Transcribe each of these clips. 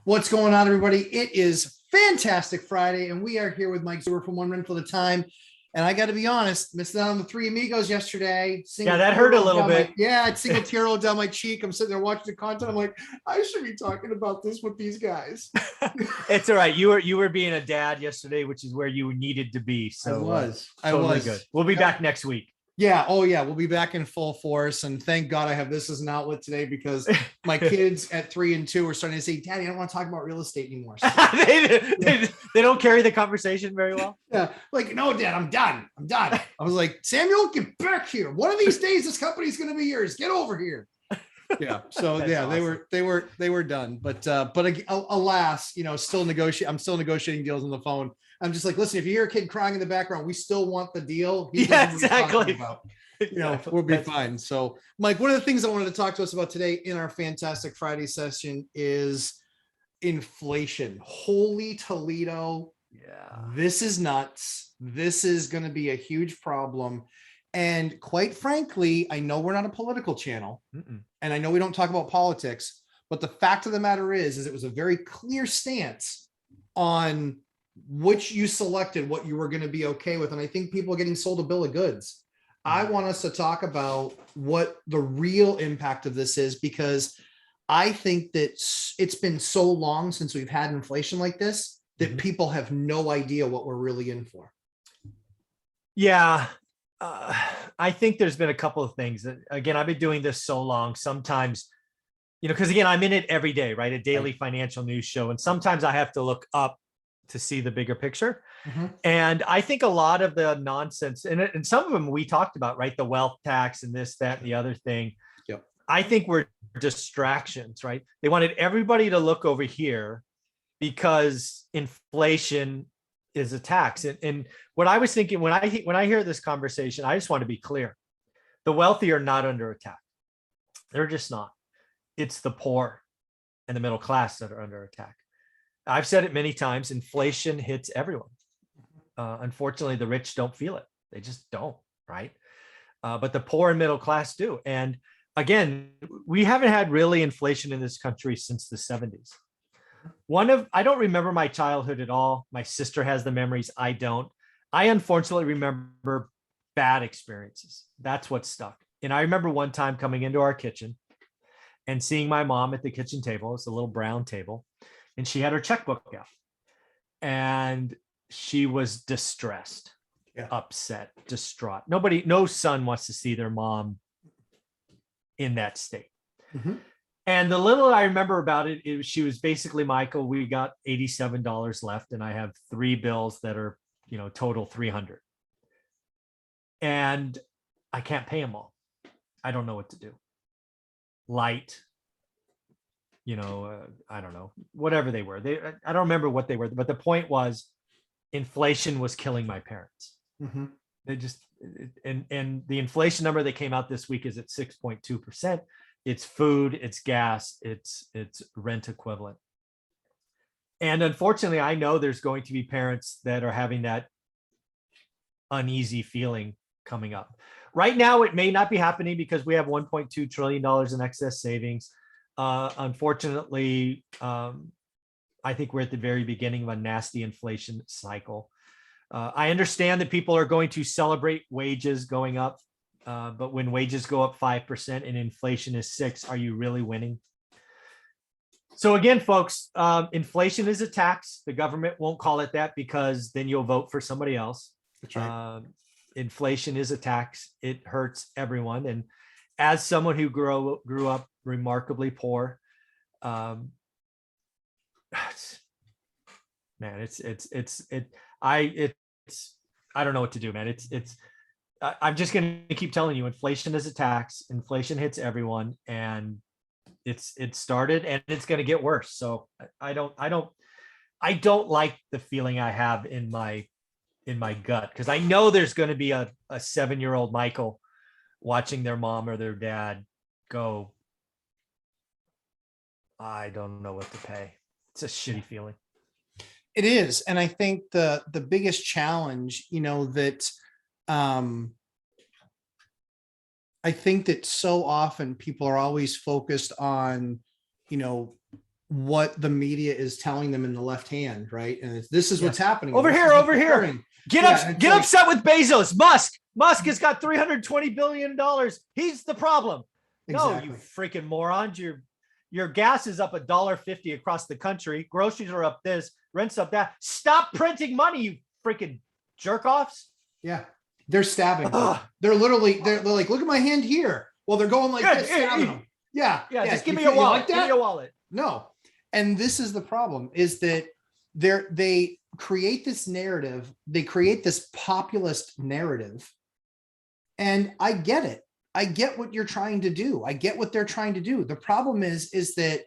What's going on, everybody? It is Fantastic Friday, and we are here with Mike Zuber from One Rental at a Time. And I got to be honest, missed out on the Three Amigos yesterday. Yeah, that hurt a little bit. It's single tear rolled down my cheek. I'm sitting there watching the content. I'm like, I should be talking about this with these guys. It's all right. You were being a dad yesterday, which is where you needed to be. So I was good. We'll be back next week. Yeah. Oh, yeah. We'll be back in full force. And thank God I have this as an outlet today, because my kids at 3 and 2 are starting to say, Daddy, I don't want to talk about real estate anymore. So, they don't carry the conversation very well. Yeah. Like, no, Dad, I'm done. I was like, Samuel, get back here. One of these days, this company's going to be yours. Get over here. Yeah. So yeah, awesome. they were done. But alas, I'm still negotiating deals on the phone. I'm just like, listen, if you hear a kid crying in the background, we still want the deal. Yeah, exactly. We'll be fine. So, Mike, one of the things I wanted to talk to us about today in our Fantastic Friday session is inflation. Holy Toledo. Yeah. This is nuts. This is going to be a huge problem. And quite frankly, I know we're not a political channel, and I know we don't talk about politics, but the fact of the matter is it was a very clear stance on which you selected, what you were going to be okay with. And I think people are getting sold a bill of goods. I want us to talk about what the real impact of this is, because I think that it's been so long since we've had inflation like this that people have no idea what we're really in for. Yeah. I think there's been a couple of things that, again, I've been doing this so long. Sometimes, because again, I'm in it every day, right? A daily financial news show. And sometimes I have to look up to see the bigger picture. And I think a lot of the nonsense, and some of them we talked about, right? The wealth tax and this, that, and the other thing. Yep. I think we're distractions, right? They wanted everybody to look over here because inflation is a tax. And what I was thinking when I hear this conversation, I just want to be clear. The wealthy are not under attack. They're just not. It's the poor and the middle class that are under attack. I've said it many times, inflation hits everyone. Unfortunately, the rich don't feel it. They just don't, right? But the poor and middle class do. And again, we haven't had really inflation in this country since the 70s. I don't remember my childhood at all. My sister has the memories. I don't. I unfortunately remember bad experiences. That's what stuck. And I remember one time coming into our kitchen and seeing my mom at the kitchen table. It's a little brown table. And she had her checkbook out. And she was distressed, upset, distraught. No son wants to see their mom in that state. And the little I remember about it, she was basically, Michael, we got $87 left, and I have 3 bills that are, total $300. And I can't pay them all. I don't know what to do. Light, I don't know, whatever they were. I don't remember what they were, but the point was inflation was killing my parents. They just, and the inflation number that came out this week is at 6.2%. It's food, it's gas, it's rent equivalent. And unfortunately, I know there's going to be parents that are having that uneasy feeling coming up. Right now, it may not be happening because we have $1.2 trillion in excess savings. Unfortunately, I think we're at the very beginning of a nasty inflation cycle. I understand that people are going to celebrate wages going up. But when wages go up 5% and inflation is 6%, are you really winning? So again, folks, inflation is a tax. The government won't call it that because then you'll vote for somebody else. That's right. Inflation is a tax. It hurts everyone. And as someone who grew up remarkably poor, man, I don't know what to do, man. I'm just going to keep telling you, inflation is a tax. Inflation hits everyone, and it started, and it's going to get worse. So I don't like the feeling I have in my gut, because I know there's going to be a 7-year-old Michael watching their mom or their dad go, I don't know what to pay. It's a shitty feeling. It is. And I think the biggest challenge, that I think that so often people are always focused on, what the media is telling them in the left hand, right? And this is what's happening. Over this here, over here. Get upset with Bezos. Musk has got $320 billion. He's the problem. Exactly. No, you freaking morons. Your gas is up $1.50 across the country. Groceries are up this, rent's up that. Stop printing money, you freaking jerk offs. Yeah. They're stabbing. They're like, look at my hand here. Well, they're going like this, stabbing them. Yeah. Just give me a wallet. Like that? Give me a wallet. No. And this is the problem, is that they create this narrative. They create this populist narrative. And I get it. I get what you're trying to do. I get what they're trying to do. The problem is that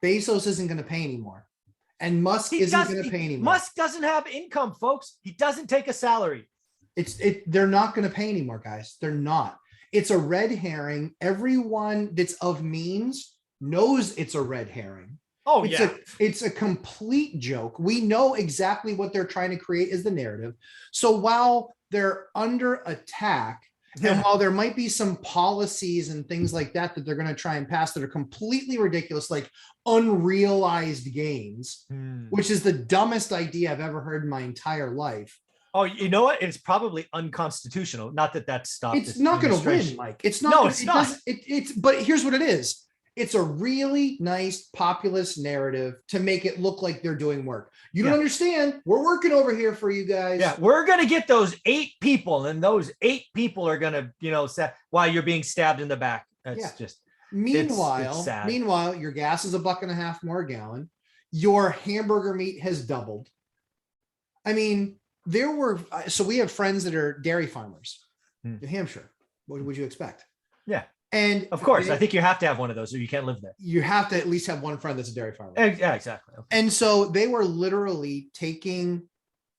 Bezos isn't going to pay anymore. And Musk isn't going to pay anymore. Musk doesn't have income, folks. He doesn't take a salary. They're not going to pay anymore, guys. They're not. It's a red herring. Everyone that's of means knows it's a red herring. Oh, it's a complete joke. We know exactly what they're trying to create is the narrative. So while they're under attack, and while there might be some policies and things like that they're going to try and pass that are completely ridiculous, like unrealized gains, which is the dumbest idea I've ever heard in my entire life. Oh, you know what? It's probably unconstitutional. Not that that's stopped. It's not going to win, Mike. It's not. No, it's not. But here's what it is. It's a really nice populist narrative to make it look like they're doing work. You don't understand. We're working over here for you guys. Yeah, we're going to get those 8 people, and those 8 people are going to, while you're being stabbed in the back. That's just. Meanwhile, your gas is $1.50 more a gallon. Your hamburger meat has doubled. I mean, we have friends that are dairy farmers, New Hampshire. What would you expect? Yeah. And of course, I think you have to have one of those or you can't live there. You have to at least have one friend that's a dairy farmer. Yeah, exactly. Okay. And so they were literally taking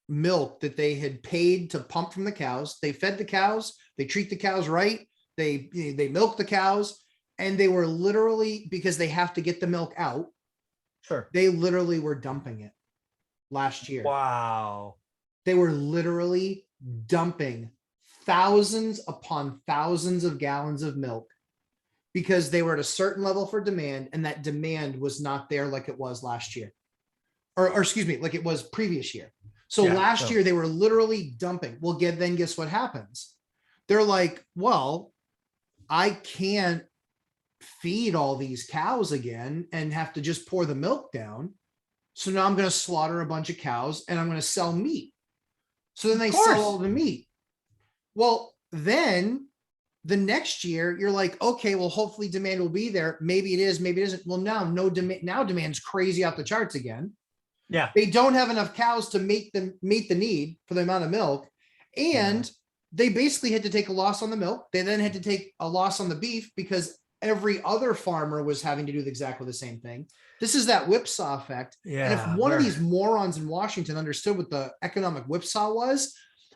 milk that they had paid to pump from the cows. They fed the cows. They treat the cows right. They milk the cows. And they were literally, because they have to get the milk out. Sure. They literally were dumping it last year. Wow. They were literally dumping thousands upon thousands of gallons of milk because they were at a certain level for demand, and that demand was not there like it was last year. Or excuse me, like it was previous year. So last year they were literally dumping. Well, then guess what happens? They're like, well, I can't feed all these cows again and have to just pour the milk down. So now I'm going to slaughter a bunch of cows and I'm going to sell meat. So then they sell all the meat. Well, then the next year you're like, okay, well, hopefully demand will be there. Maybe it is, maybe it isn't. Well, now no demand. Now demand's crazy off the charts again. Yeah. They don't have enough cows to meet the need for the amount of milk. And they basically had to take a loss on the milk. They then had to take a loss on the beef because every other farmer was having to do exactly the same thing. This is that whipsaw effect. Yeah, and if one of these morons in Washington understood what the economic whipsaw was,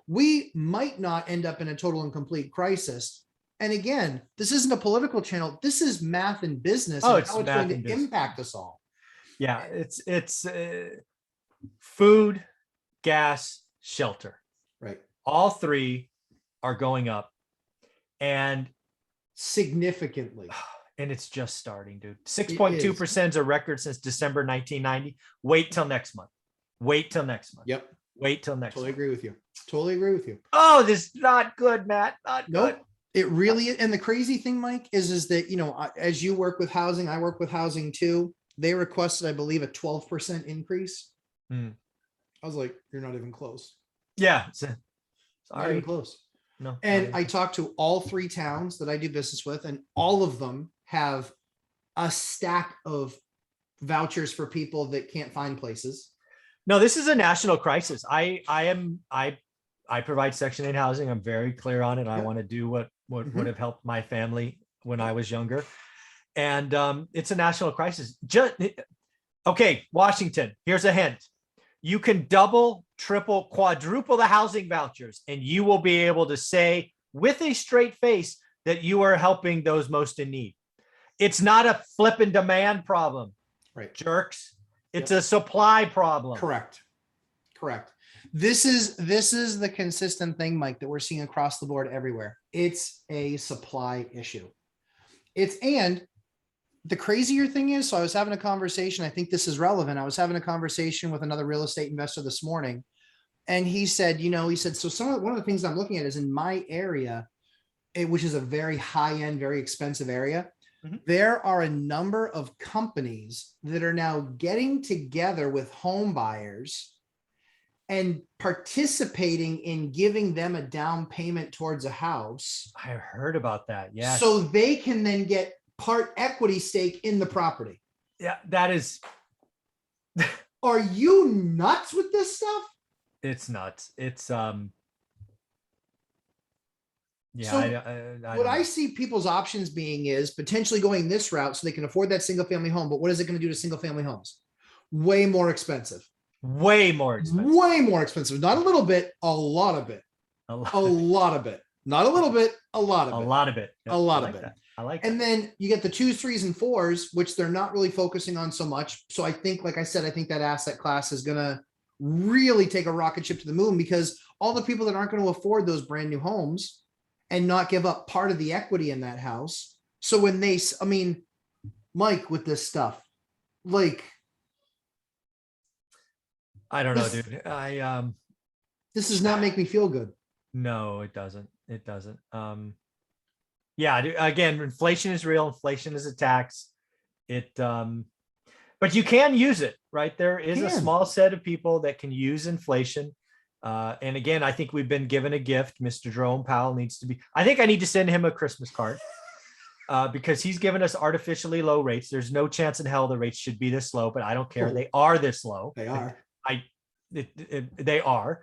we might not end up in a total and complete crisis. And again, this isn't a political channel. This is math and business and how it's going to impact us all. Yeah, it's food, gas, shelter. Right. All 3 are going up, and significantly. And it's just starting, dude. 6.2% is a record since December 1990. Wait till next month. Wait till next month. Yep. Wait till next month. Agree with you. Totally agree with you. Oh, this is not good, Matt. Not good. It really is. And the crazy thing, Mike, is that, as you work with housing, I work with housing too. They requested, I believe, a 12% increase. I was like, you're not even close. Yeah. Sorry. Not even close. No. And I talked to all 3 towns that I do business with, and all of them have a stack of vouchers for people that can't find places. No, this is a national crisis. I provide Section 8 housing. I'm very clear on it. I want to do what would have helped my family when I was younger. And it's a national crisis. Okay, Washington, here's a hint. You can double, triple, quadruple the housing vouchers, and you will be able to say with a straight face that you are helping those most in need. It's not a flipping demand problem, right? Jerks. It's a supply problem. Correct. This is the consistent thing, Mike, that we're seeing across the board everywhere. It's a supply issue. And the crazier thing is, so I was having a conversation. I think this is relevant. I was having a conversation with another real estate investor this morning, and he said, so one of the things I'm looking at is in my area, which is a very high end, very expensive area. Mhm. There are a number of companies that are now getting together with home buyers and participating in giving them a down payment towards a house. I heard about that. Yes. So they can then get part equity stake in the property. Yeah, that is. Are you nuts with this stuff? It's nuts. It's yeah. So I what don't I know. see people's options being is potentially going this route so they can afford that single family home. But what is it going to do to single family homes? Way more expensive. Way more expensive. Way more expensive. Not a little bit, a lot of it. A lot, A lot of it. Not a little bit, a lot of a it. lot of it. Yep, A lot I of like it. that. I like And that. then you get the 2s, 3s, and 4s, which they're not really focusing on so much. So I think, like I said, I think that asset class is going to really take a rocket ship to the moon, because all the people that aren't going to afford those brand new homes and not give up part of the equity in that house. So when Mike, with this stuff, like, I don't know, this- dude. this does not make me feel good. No, it doesn't. It doesn't. Yeah, dude, again, inflation is real. Inflation is a tax. But you can use it, right? There is a Can. small set of people that can use inflation. And again, I think we've been given a gift. Mr. Jerome Powell needs to be, I think I need to send him a Christmas card because he's given us artificially low rates. There's no chance in hell the rates should be this low, but I don't care. Oh. They are this low. They are. They are.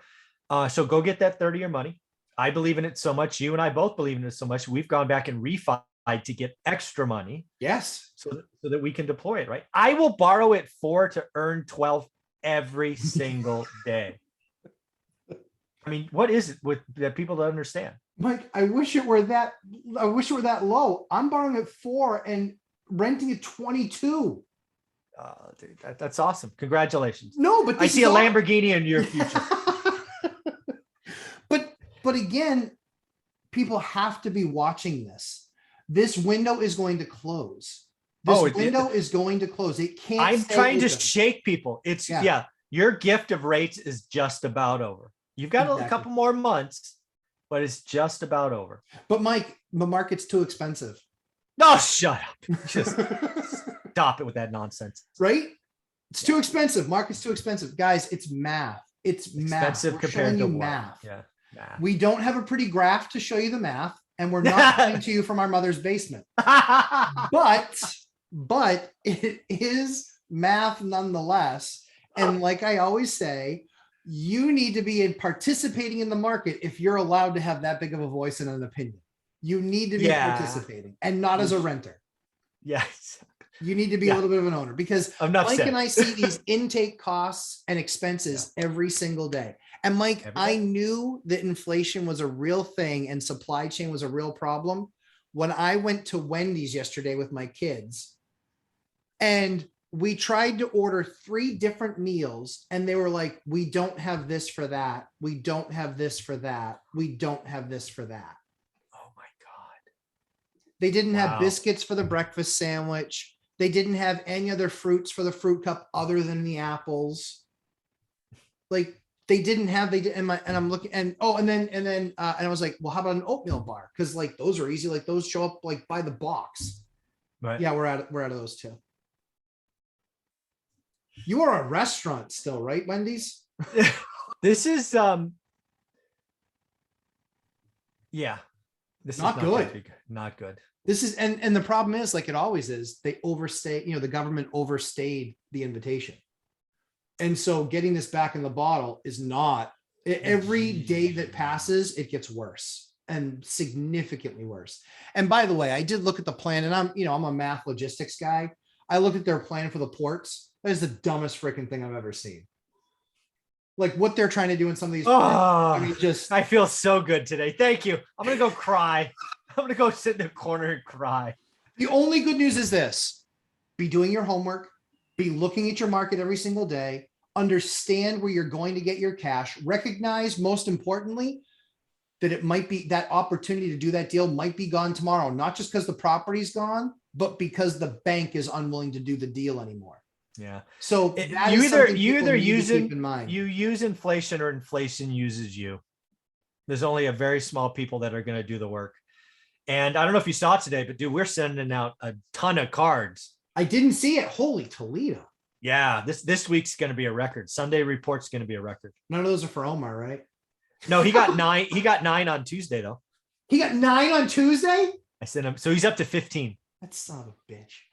So go get that 30-year money. I believe in it so much. You and I both believe in it so much. We've gone back and refied to get extra money. Yes. So that we can deploy it, right? I will borrow at 4 to earn 12 every single day. I mean, what is it with that people don't understand? Mike, I wish it were that low. I'm borrowing at 4 and renting at 22. Dude, that's awesome. Congratulations. No, but I see a Lamborghini in your future. but again, people have to be watching this. This window is going to close. This window is going to close. It can't. I'm trying to open. shake people. It's your gift of rates is just about over. You've got a couple more months, but it's just about over. But Mike, the market's too expensive. No, shut up. Just stop it with that nonsense. Right? It's too expensive. Market's too expensive. Guys, it's math. It's expensive math. compared to math. Yeah. Math. We don't have a pretty graph to show you the math, and we're not coming to you from our mother's basement. But it is math nonetheless. And like I always say, you need to be participating in the market if you're allowed to have that big of a voice and an opinion. You need to be participating and not as a renter. Yes. You need to be a little bit of an owner, because Mike and I see these intake costs and expenses every single day. And Mike, I knew that inflation was a real thing and supply chain was a real problem when I went to Wendy's yesterday with my kids, and we tried to order 3 different meals, and they were like, we don't have this for that. We don't have this for that. We don't have this for that. Oh my God. They didn't have biscuits for the breakfast sandwich. They didn't have any other fruits for the fruit cup other than the apples. Like they didn't have, and I'm looking and I was like, well, how about an oatmeal bar? Cause like those are easy. Like those show up like by the box. Right. Yeah. We're out of those too. You are a restaurant still, right? Wendy's. This is, this not is good. Not good. This is, and the problem is, like it always is, they overstay, the government overstayed the invitation. And so getting this back in the bottle is not, every day that passes, it gets worse and significantly worse. And by the way, I did look at the plan, and I'm a math logistics guy. I looked at their plan for the ports. That is the dumbest freaking thing I've ever seen. Like what they're trying to do in some of these. I feel so good today. Thank you. I'm going to go cry. I'm going to go sit in the corner and cry. The only good news is this: be doing your homework, be looking at your market every single day, understand where you're going to get your cash, recognize most importantly, that it might be that opportunity to do that deal might be gone tomorrow, not just because the property's gone, but because the bank is unwilling to do the deal anymore. Yeah. So that You is either something you people either need to use keep in mind. you use inflation or inflation uses you. There's only a very small people that are going to do the work. And I don't know if you saw it today, but dude, we're sending out a ton of cards. I didn't see it. Holy Toledo. Yeah, this week's going to be a record. Sunday report's going to be a record. None of those are for Omar, right? No, he got 9. He got 9 on Tuesday though. He got 9 on Tuesday? I sent him. So he's up to 15. That son of a bitch.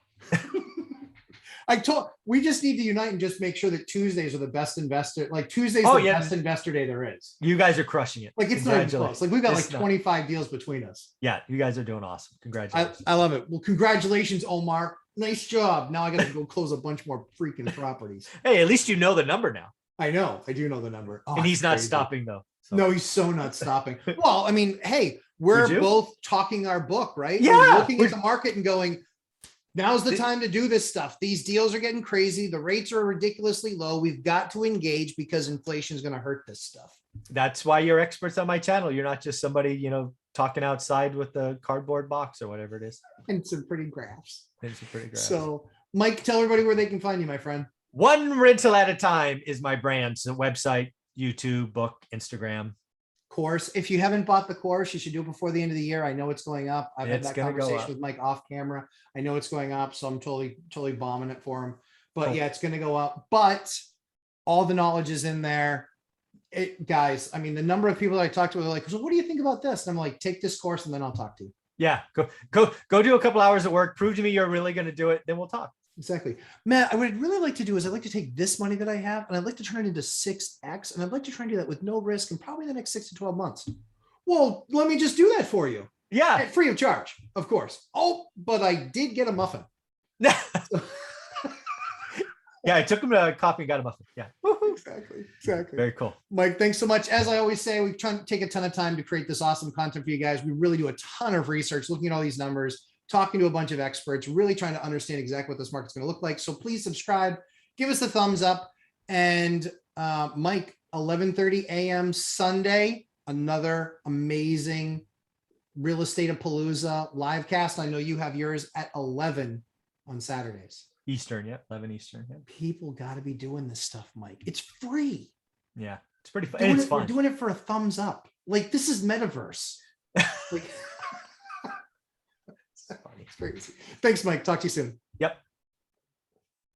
We just need to unite and just make sure that Tuesdays are the best investor. Like Tuesdays, best investor day there is. You guys are crushing it. Like it's not even close. Like we've got like 25 deals between us. Yeah, you guys are doing awesome. Congratulations. I love it. Well, congratulations, Omar. Nice job. Now I got to go close a bunch more freaking properties. Hey, at least you know the number now. I know. I do know the number. And he's not stopping though. So. No, he's so not stopping. Well, I mean, hey, we're both talking our book, right? Yeah. We're looking at the market and going, now's the time to do this stuff. These deals are getting crazy. The rates are ridiculously low. We've got to engage because inflation is going to hurt this stuff. That's why you're experts on my channel. You're not just somebody, talking outside with the cardboard box or whatever it is. And some pretty graphs. So, Mike, tell everybody where they can find you, my friend. One rental at a time is my brand. So website, YouTube, book, Instagram. Course. If you haven't bought the course, you should do it before the end of the year. I know it's going up. I've had that conversation with Mike off camera. I know it's going up, so I'm totally bombing it for him. But yeah, it's going to go up. But all the knowledge is in there. Guys, I mean, the number of people that I talked to are like, so what do you think about this? And I'm like, take this course and then I'll talk to you. Yeah, go do a couple hours of work. Prove to me you're really going to do it. Then we'll talk. Exactly. Matt, what I'd really like to do is I'd like to take this money that I have and I'd like to turn it into 6X. And I'd like to try and do that with no risk and probably the next 6 to 12 months. Well, let me just do that for you. Yeah. Free of charge, of course. Oh, but I did get a muffin. Yeah, I took him to coffee and got a muffin. Yeah. Exactly. Very cool. Mike, thanks so much. As I always say, we try to take a ton of time to create this awesome content for you guys. We really do a ton of research, looking at all these numbers, talking to a bunch of experts, really trying to understand exactly what this market's going to look like. So please subscribe, give us the thumbs up. And Mike, 11:30 a.m. Sunday, another amazing Real Estate Palooza live cast. I know you have yours at 11 on Saturdays. Eastern, yeah, 11 Eastern. Yeah. People got to be doing this stuff, Mike. It's free. Yeah, it's pretty fun. It's fun. We're doing it for a thumbs up. Like, this is metaverse. Like, it's crazy. Thanks, Mike. Talk to you soon. Yep.